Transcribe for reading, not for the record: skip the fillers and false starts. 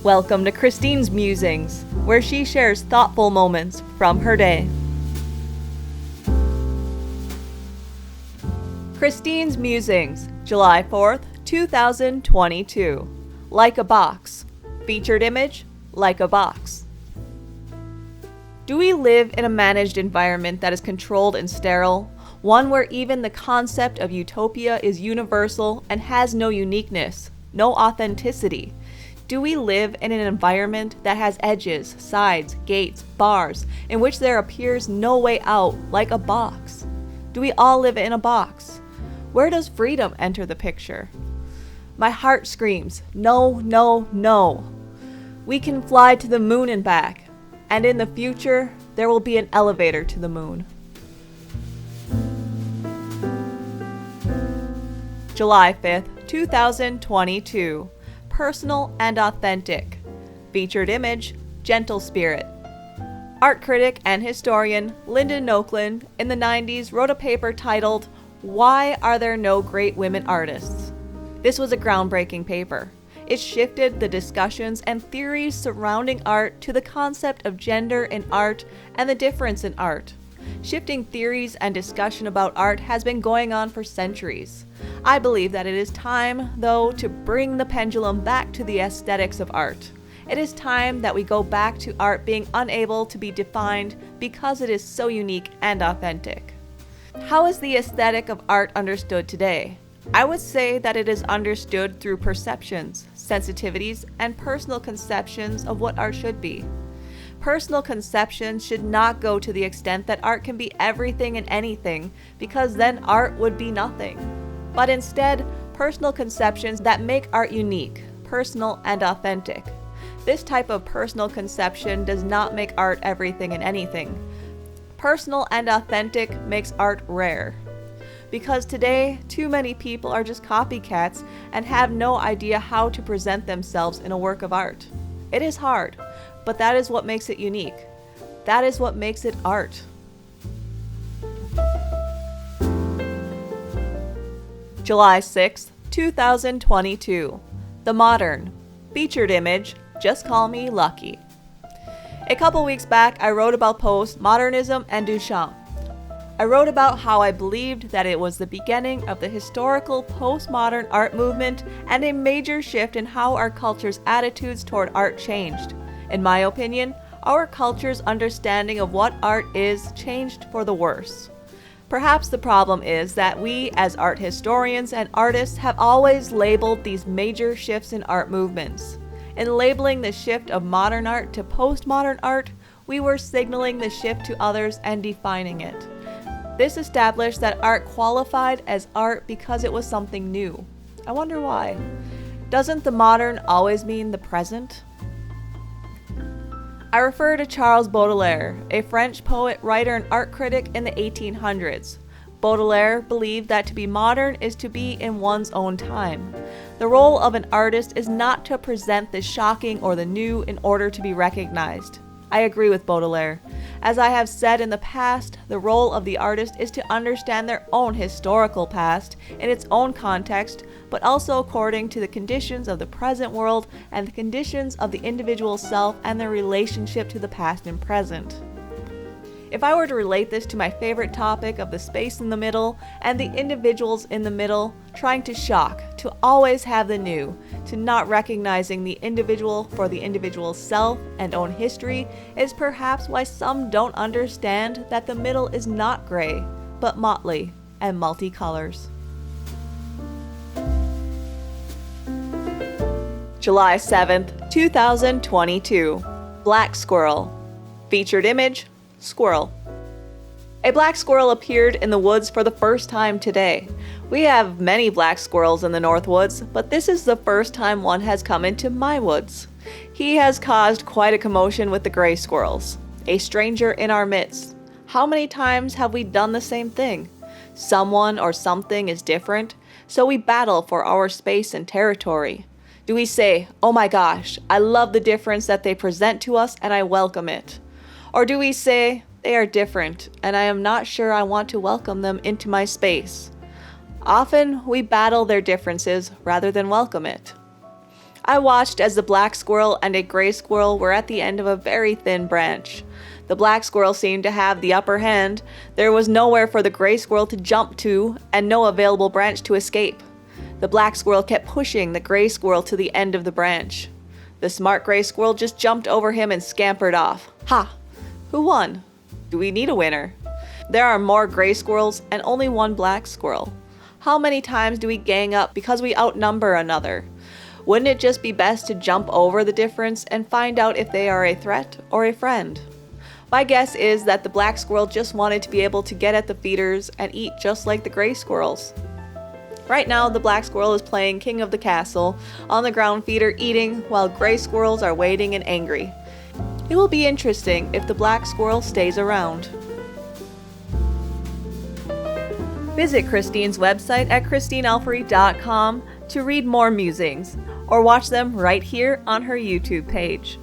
Welcome to Christine's Musings, where she shares thoughtful moments from her day. Christine's Musings, July 4th, 2022. Like a box. Featured image, like a box. Do we live in a managed environment that is controlled and sterile? One where even the concept of utopia is universal and has no uniqueness, no authenticity? Do we live in an environment that has edges, sides, gates, bars, in which there appears no way out, like a box? Do we all live in a box? Where does freedom enter the picture? My heart screams, no, no, no. We can fly to the moon and back, and in the future, there will be an elevator to the moon. July 5th, 2022. Personal and authentic. Featured image, gentle spirit. Art critic and historian Lyndon Oakland in the 90s wrote a paper titled, "Why Are There No Great Women Artists?" This was a groundbreaking paper. It shifted the discussions and theories surrounding art to the concept of gender in art and the difference in art. Shifting theories and discussion about art has been going on for centuries. I believe that it is time, though, to bring the pendulum back to the aesthetics of art. It is time that we go back to art being unable to be defined because it is so unique and authentic. How is the aesthetic of art understood today? I would say that it is understood through perceptions, sensitivities, and personal conceptions of what art should be. Personal conceptions should not go to the extent that art can be everything and anything, because then art would be nothing. But instead, personal conceptions that make art unique, personal, and authentic. This type of personal conception does not make art everything and anything. Personal and authentic makes art rare. Because today, too many people are just copycats and have no idea how to present themselves in a work of art. It is hard, but that is what makes it unique. That is what makes it art. July 6th, 2022. The Modern. Featured image, just call me lucky. A couple weeks back, I wrote about postmodernism and Duchamp. I wrote about how I believed that it was the beginning of the historical postmodern art movement and a major shift in how our culture's attitudes toward art changed. In my opinion, our culture's understanding of what art is changed for the worse. Perhaps the problem is that we, as art historians and artists, have always labeled these major shifts in art movements. In labeling the shift of modern art to postmodern art, we were signaling the shift to others and defining it. This established that art qualified as art because it was something new. I wonder why. Doesn't the modern always mean the present? I refer to Charles Baudelaire, a French poet, writer, and art critic in the 1800s. Baudelaire believed that to be modern is to be in one's own time. The role of an artist is not to present the shocking or the new in order to be recognized. I agree with Baudelaire. As I have said in the past, the role of the artist is to understand their own historical past in its own context, but also according to the conditions of the present world and the conditions of the individual self and their relationship to the past and present. If I were to relate this to my favorite topic of the space in the middle and the individuals in the middle, trying to shock, to always have the new, to not recognizing the individual for the individual's self and own history, is perhaps why some don't understand that the middle is not gray, but motley and multicolors. July 7th, 2022. Black Squirrel. Featured image, Squirrel. A black squirrel appeared in the woods for the first time today. We have many black squirrels in the North Woods, but this is the first time one has come into my woods. He has caused quite a commotion with the gray squirrels. A stranger in our midst. How many times have we done the same thing? Someone or something is different, so we battle for our space and territory. Do we say, "Oh my gosh, I love the difference that they present to us and I welcome it"? Or do we say, "They are different, and I am not sure I want to welcome them into my space"? Often, we battle their differences rather than welcome it. I watched as the black squirrel and a gray squirrel were at the end of a very thin branch. The black squirrel seemed to have the upper hand. There was nowhere for the gray squirrel to jump to and no available branch to escape. The black squirrel kept pushing the gray squirrel to the end of the branch. The smart gray squirrel just jumped over him and scampered off. Ha! Who won? Do we need a winner? There are more gray squirrels and only one black squirrel. How many times do we gang up because we outnumber another? Wouldn't it just be best to jump over the difference and find out if they are a threat or a friend? My guess is that the black squirrel just wanted to be able to get at the feeders and eat just like the gray squirrels. Right now, the black squirrel is playing king of the castle on the ground feeder eating while gray squirrels are waiting and angry. It will be interesting if the black squirrel stays around. Visit Christine's website at christinealfrey.com to read more musings, or watch them right here on her YouTube page.